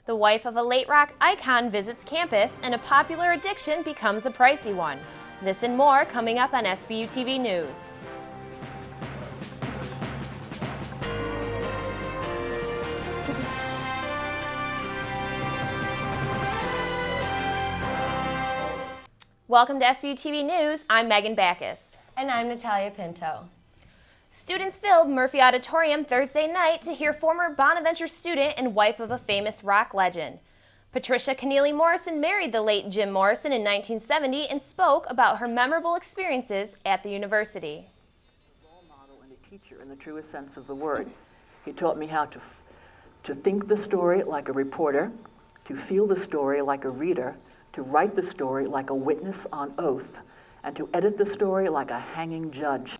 The wife of a late rock icon visits campus, and a popular addiction becomes a pricey one. This and more coming up on Sbu TV News. Welcome to Sbu TV News. I'm Meghan Backus. And I'm Natalia Pinto. Students filled Murphy Auditorium Thursday night to hear former Bonaventure student and wife of a famous rock legend. Patricia Morrison married the late Jim Morrison in 1970 and spoke about her memorable experiences at the university. A role model and a teacher in the truest sense of the word. He taught me how to think the story like a reporter, to feel the story like a reader, to write the story like a witness on oath, and to edit the story like a hanging judge.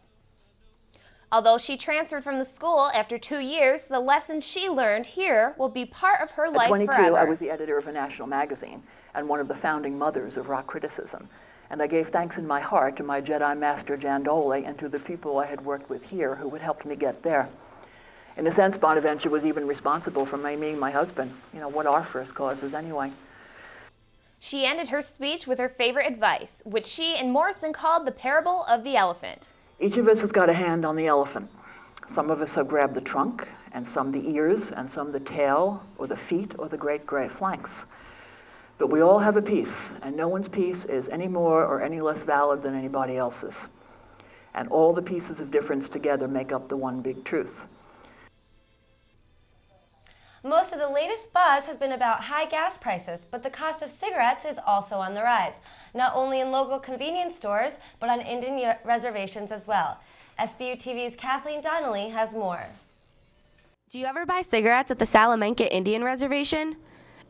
Although she transferred from the school after 2 years, the lessons she learned here will be part of her life forever. At 22, I was the editor of a national magazine and one of the founding mothers of rock criticism. And I gave thanks in my heart to my Jedi Master Jandoli and to the people I had worked with here who had helped me get there. In a sense, Bonaventure was even responsible for my meeting my husband. You know, what are first causes anyway? She ended her speech with her favorite advice, which she and Morrison called the parable of the elephant. Each of us has got a hand on the elephant. Some of us have grabbed the trunk, and some the ears, and some the tail, or the feet, or the great gray flanks. But we all have a piece, and no one's piece is any more or any less valid than anybody else's. And all the pieces of difference together make up the one big truth. Most of the latest buzz has been about high gas prices, but the cost of cigarettes is also on the rise, not only in local convenience stores, but on Indian reservations as well. Sbu TV's Kathleen Donnelly has more. Do you ever buy cigarettes at the Salamanca Indian Reservation?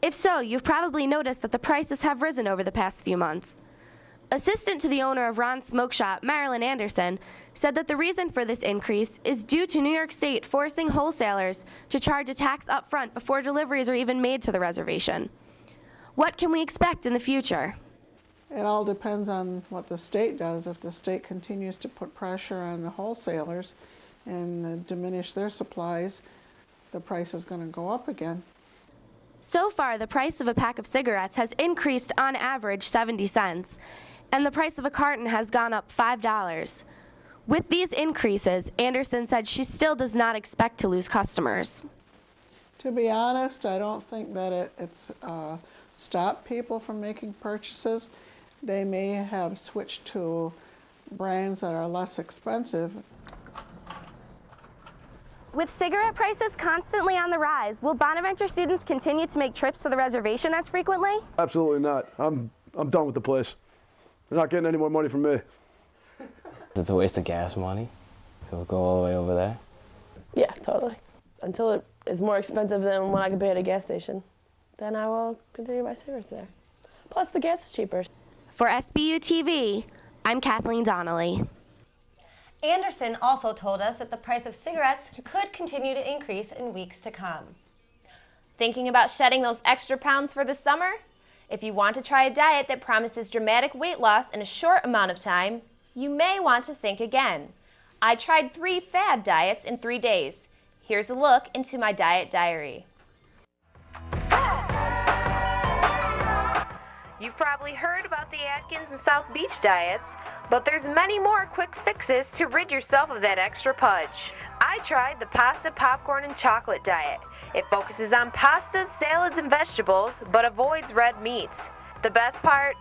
If so, you've probably noticed that the prices have risen over the past few months. Assistant to the owner of Ron's Smoke Shop, Marilyn Anderson, said that the reason for this increase is due to New York State forcing wholesalers to charge a tax up front before deliveries are even made to the reservation. What can we expect in the future? It all depends on what the state does. If the state continues to put pressure on the wholesalers and diminish their supplies, the price is going to go up again. So far, the price of a pack of cigarettes has increased on average 70 cents, and the price of a carton has gone up $5. With these increases, Anderson said she still does not expect to lose customers. To be honest, I don't think that it's stopped people from making purchases. They may have switched to brands that are less expensive. With cigarette prices constantly on the rise, will Bonaventure students continue to make trips to the reservation as frequently? Absolutely not. I'm done with the place. They're not getting any more money from me. It's a waste of gas money, so we'll go all the way over there. Yeah, totally. Until it is more expensive than what I can pay at a gas station, then I will continue to buy cigarettes there. Plus, the gas is cheaper. For Sbu TV, I'm Kathleen Donnelly. Anderson also told us that the price of cigarettes could continue to increase in weeks to come. Thinking about shedding those extra pounds for the summer? If you want to try a diet that promises dramatic weight loss in a short amount of time, you may want to think again. I tried 3 fad diets in 3 days. Here's a look into my diet diary. You've probably heard about the Atkins and South Beach diets, but there's many more quick fixes to rid yourself of that extra pudge. I tried the pasta, popcorn, and chocolate diet. It focuses on pastas, salads, and vegetables, but avoids red meats. The best part?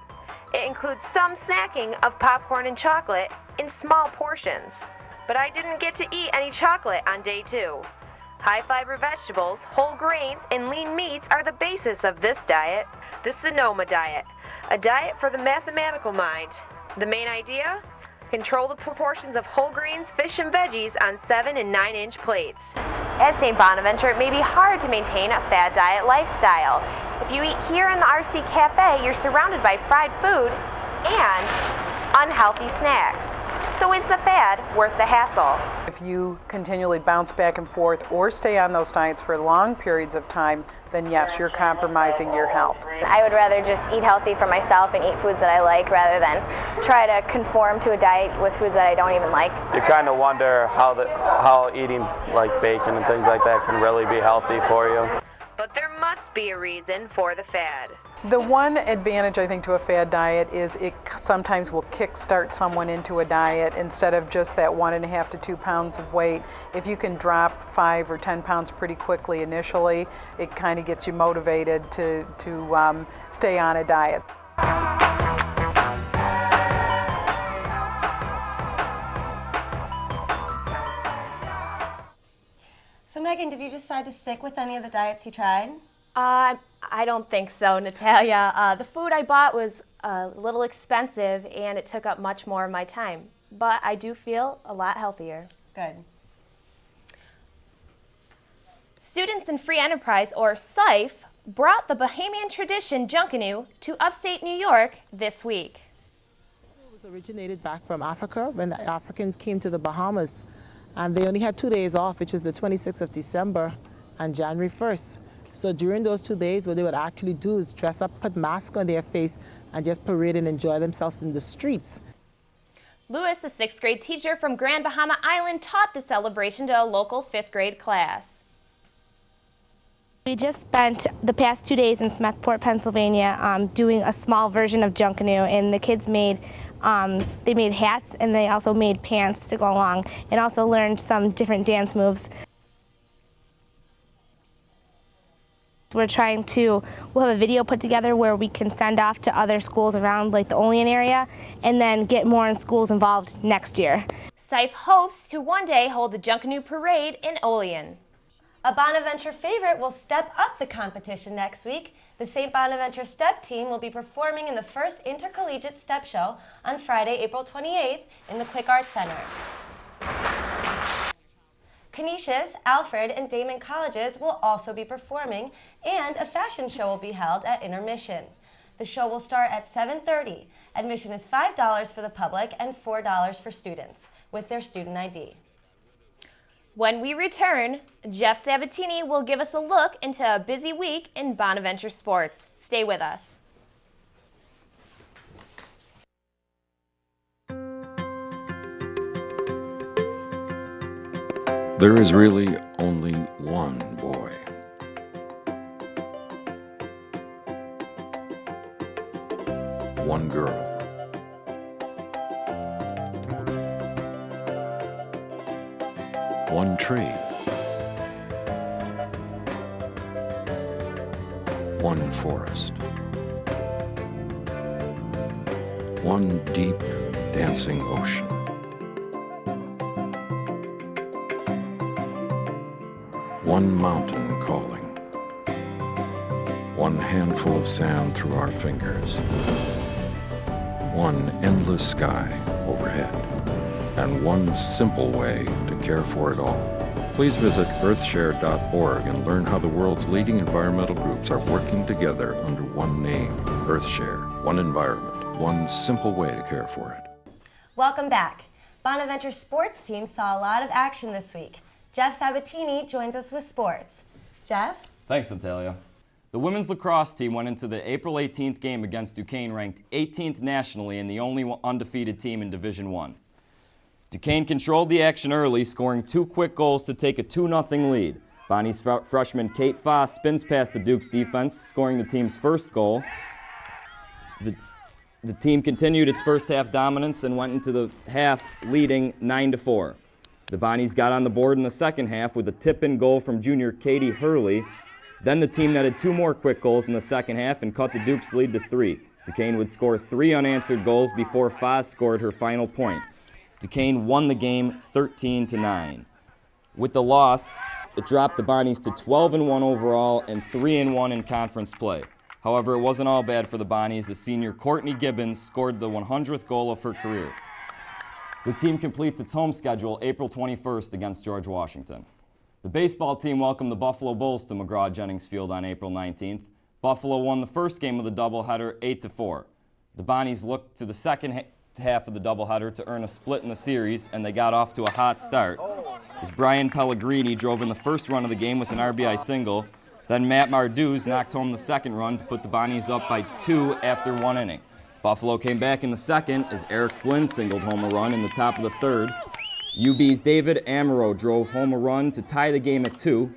It includes some snacking of popcorn and chocolate in small portions. But I didn't get to eat any chocolate on day 2. High-fiber vegetables, whole grains, and lean meats are the basis of this diet. The Sonoma diet, a diet for the mathematical mind. The main idea? Control the proportions of whole grains, fish, and veggies on 7- and 9-inch plates. At St. Bonaventure, it may be hard to maintain a fad diet lifestyle. If you eat here in the RC Cafe, you're surrounded by fried food and unhealthy snacks. So is the fad worth the hassle? If you continually bounce back and forth or stay on those diets for long periods of time, then yes, you're compromising your health. I would rather just eat healthy for myself and eat foods that I like rather than try to conform to a diet with foods that I don't even like. You kind of wonder how eating like bacon and things like that can really be healthy for you. But there must must be a reason for the fad. The one advantage, I think, to a fad diet is it sometimes will kickstart someone into a diet instead of just that 1.5 to 2 pounds of weight. If you can drop 5 or 10 pounds pretty quickly initially, it kind of gets you motivated to stay on a diet. So Meghan, did you decide to stick with any of the diets you tried? I don't think so, Natalia. The food I bought was a little expensive and it took up much more of my time. But I do feel a lot healthier. Good. Students in Free Enterprise, or SIFE, brought the Bahamian tradition Junkanoo to upstate New York this week. It was originated back from Africa when the Africans came to the Bahamas. And they only had 2 days off, which was the 26th of December and January 1st. So during those 2 days, what they would actually do is dress up, put masks on their face, and just parade and enjoy themselves in the streets. Lewis, the 6th grade teacher from Grand Bahama Island, taught the celebration to a local 5th grade class. We just spent the past 2 days in Smethport, Pennsylvania, doing a small version of Junkanoo, and the kids made they made hats and they also made pants to go along, and also learned some different dance moves. We'll have a video put together where we can send off to other schools around, like the Olean area, and then get more schools involved next year. SIFE hopes to one day hold the Junkanoo Parade in Olean. A Bonaventure favorite will step up the competition next week. The St. Bonaventure Step team will be performing in the first intercollegiate step show on Friday, April 28th in the Quick Arts Center. Canisius, Alfred, and Damon colleges will also be performing, and a fashion show will be held at intermission. The show will start at 7:30. Admission is $5 for the public and $4 for students with their student ID. When we return, Jeff Sabatini will give us a look into a busy week in Bonaventure sports. Stay with us. There is really only one boy. One girl. One trade. One forest. One deep, dancing ocean. One mountain calling. One handful of sand through our fingers. One endless sky overhead. And one simple way to care for it all. Please visit earthshare.org and learn how the world's leading environmental groups are working together under one name, EarthShare. One environment, one simple way to care for it. Welcome back. Bonaventure sports team saw a lot of action this week. Jeff Sabatini joins us with sports. Jeff? Thanks, Natalia. The women's lacrosse team went into the April 18th game against Duquesne, ranked 18th nationally and the only undefeated team in Division I. Duquesne controlled the action early, scoring 2 quick goals to take a 2-0 lead. Bonnie's freshman Kate Foss spins past the Duke's defense, scoring the team's first goal. The team continued its first half dominance and went into the half leading 9-4. The Bonnies got on the board in the second half with a tip-in goal from junior Katie Hurley. Then the team netted 2 more quick goals in the second half and cut the Duke's lead to 3. Duquesne would score 3 unanswered goals before Foss scored her final point. Duquesne won the game 13-9. With the loss, it dropped the Bonnies to 12-1 overall and 3-1 in conference play. However, it wasn't all bad for the Bonnies as senior Courtney Gibbons scored the 100th goal of her career. The team completes its home schedule April 21st against George Washington. The baseball team welcomed the Buffalo Bulls to McGraw-Jennings Field on April 19th. Buffalo won the first game of the doubleheader 8-4. The Bonnies looked to the second half of the doubleheader to earn a split in the series, and they got off to a hot start as Brian Pellegrini drove in the first run of the game with an RBI single. Then Matt Marduz knocked home the second run to put the Bonnies up by 2 after 1 inning. Buffalo came back in the second as Eric Flynn singled home a run in the top of the third. UB's David Amaro drove home a run to tie the game at 2.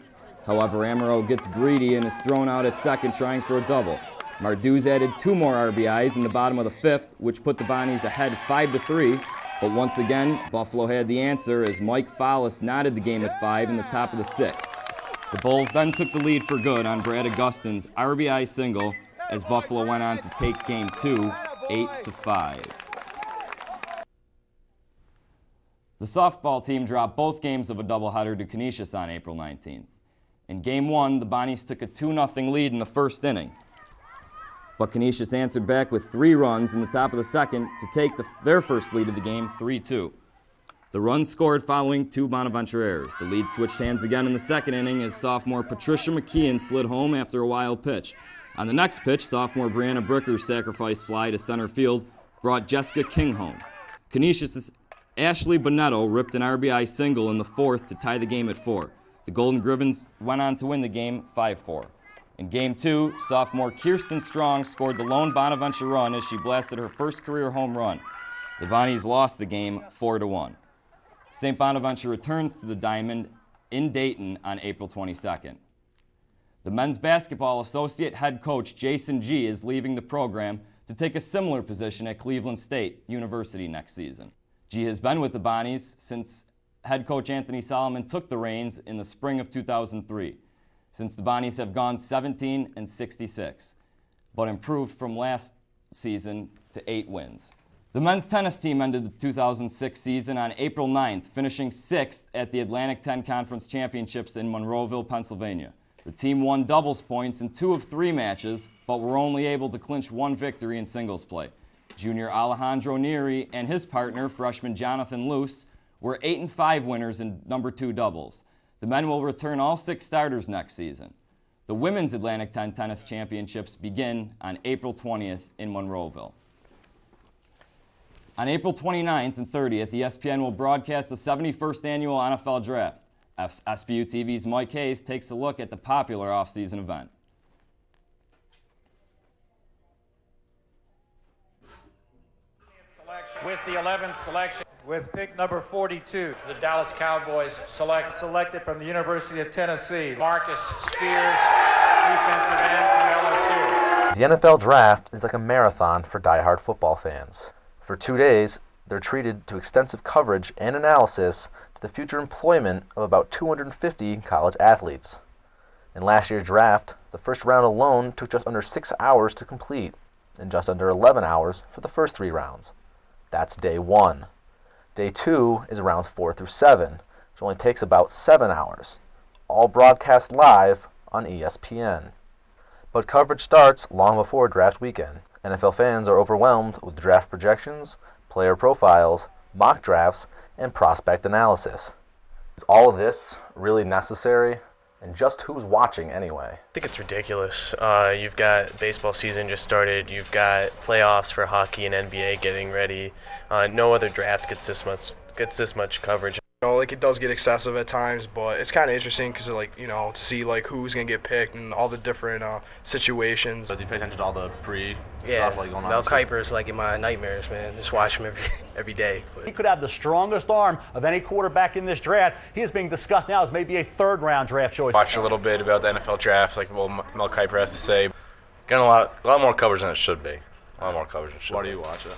However, Amaro gets greedy and is thrown out at second trying for a double. Marduz added 2 more RBIs in the bottom of the 5th, which put the Bonnies ahead 5-3. But once again, Buffalo had the answer as Mike Follis knotted the game at 5 in the top of the 6th. The Bulls then took the lead for good on Brad Augustin's RBI single as Buffalo went on to take Game 2, 8-5. The softball team dropped both games of a doubleheader to Canisius on April 19th. In Game 1, the Bonnies took a 2-0 lead in the first inning. But Canisius answered back with 3 runs in the top of the 2nd to take their first lead of the game, 3-2. The runs scored following 2 Bonaventure errors. The lead switched hands again in the 2nd inning as sophomore Patricia McKeon slid home after a wild pitch. On the next pitch, sophomore Brianna Bricker's sacrifice fly to center field brought Jessica King home. Canisius' Ashley Bonnette ripped an RBI single in the 4th to tie the game at 4. The Golden Griffins went on to win the game 5-4. In Game 2, sophomore Kirsten Strong scored the lone Bonaventure run as she blasted her first career home run. The Bonnies lost the game 4-1. St. Bonaventure returns to the Diamond in Dayton on April 22nd. The men's basketball associate head coach Jason G is leaving the program to take a similar position at Cleveland State University next season. G has been with the Bonnies since head coach Anthony Solomon took the reins in the spring of 2003. Since the Bonnies have gone 17-66, but improved from last season to 8 wins. The men's tennis team ended the 2006 season on April 9th, finishing 6th at the Atlantic 10 Conference Championships in Monroeville, Pennsylvania. The team won doubles points in 2 of 3 matches, but were only able to clinch 1 victory in singles play. Junior Alejandro Neri and his partner, freshman Jonathan Luce, were 8-5 winners in number 2 doubles. The men will return all 6 starters next season. The Women's Atlantic 10 Tennis Championships begin on April 20th in Monroeville. On April 29th and 30th, ESPN will broadcast the 71st Annual NFL Draft. SBU TV's Mike Hayes takes a look at the popular off-season event. With the 11th selection, with pick number 42, the Dallas Cowboys selected from the University of Tennessee, Marcus Spears, defensive end from LSU. The NFL Draft is like a marathon for die-hard football fans. For 2 days, they're treated to extensive coverage and analysis to the future employment of about 250 college athletes. In last year's draft, the first round alone took just under 6 hours to complete, and just under 11 hours for the first 3 rounds. That's day 1. Day 2 is rounds 4 through 7, which only takes about 7 hours, all broadcast live on ESPN. But coverage starts long before draft weekend. NFL fans are overwhelmed with draft projections, player profiles, mock drafts, and prospect analysis. Is all of this really necessary? And just who's watching anyway? I think it's ridiculous. You've got baseball season just started. You've got playoffs for hockey and NBA getting ready. No other draft gets this much coverage. You know, like, it does get excessive at times, but it's kind of interesting because, like, you know, to see like who's gonna get picked and all the different situations. Do you pay attention to all the stuff like going on? Mel Kiper's like in my nightmares, man. Just watch him every day. He could have the strongest arm of any quarterback in this draft. He is being discussed now as maybe a 3rd-round draft choice. Watched a little bit about the NFL draft, like what Mel Kiper has to say. Getting a lot more coverage than it should be. A lot more coverage than it should be. Why do you watch it?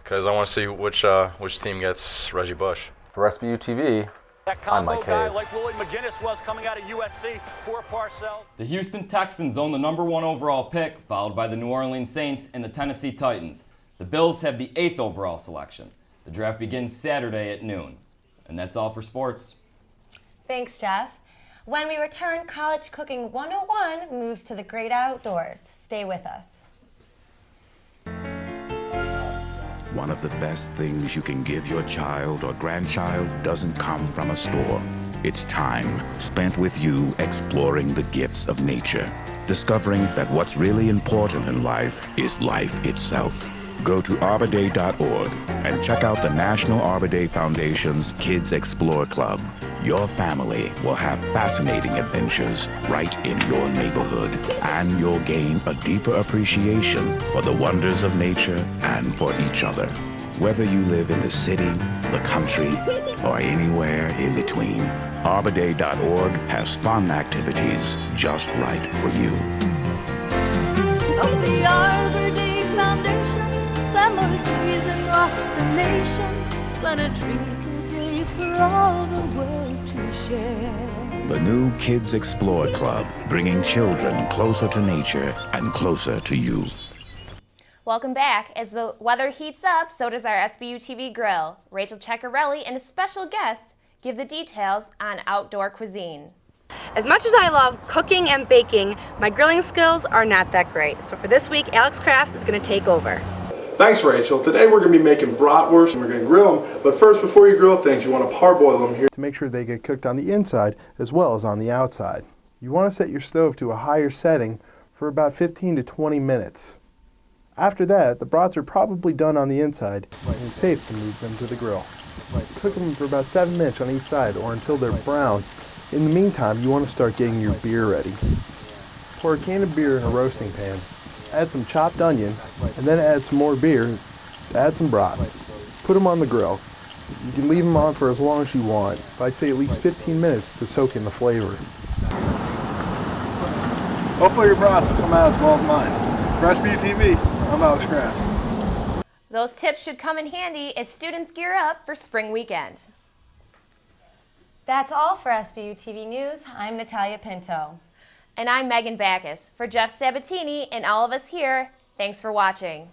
Because I want to see which team gets Reggie Bush. For SBU TV, I'm Mike Hayes. Like Willie McGinnis was coming out of USC for Parcells. The Houston Texans own the number 1 overall pick, followed by the New Orleans Saints and the Tennessee Titans. The Bills have the 8th overall selection. The draft begins Saturday at noon. And that's all for sports. Thanks, Jeff. When we return, College Cooking 101 moves to the great outdoors. Stay with us. One of the best things you can give your child or grandchild doesn't come from a store. It's time spent with you exploring the gifts of nature, discovering that what's really important in life is life itself. Go to ArborDay.org and check out the National Arbor Day Foundation's Kids Explore Club. Your family will have fascinating adventures right in your neighborhood, and you'll gain a deeper appreciation for the wonders of nature and for each other. Whether you live in the city the country, or anywhere in between, ArborDay.org has fun activities just right for you. Oh, the Arbor Day Foundation, families across the nation, plant a tree today for all the world to share. The new Kids Explore Club, bringing children closer to nature and closer to you. Welcome back. As the weather heats up, so does our SBU TV grill. Rachel Ceccarelli and a special guest give the details on outdoor cuisine. As much as I love cooking and baking, my grilling skills are not that great. So for this week, Alex Crafts is going to take over. Thanks, Rachel. Today we're going to be making bratwurst and we're going to grill them. But first, before you grill things, you want to parboil them here to make sure they get cooked on the inside as well as on the outside. You want to set your stove to a higher setting for about 15 to 20 minutes. After that, the brats are probably done on the inside and safe to move them to the grill. Cook them for about 7 minutes on each side or until they're brown. In the meantime, you want to start getting your beer ready. Pour a can of beer in a roasting pan. Add some chopped onion, and then add some more beer. Add some brats. Put them on the grill. You can leave them on for as long as you want. I'd say at least 15 minutes to soak in the flavor. Hopefully your brats will come out as well as mine. For Sbu TV, I'm Alex Kraft. Those tips should come in handy as students gear up for spring weekend. That's all for SBU TV News. I'm Natalia Pinto. And I'm Meghan Backus. For Jeff Sabatini and all of us here, thanks for watching.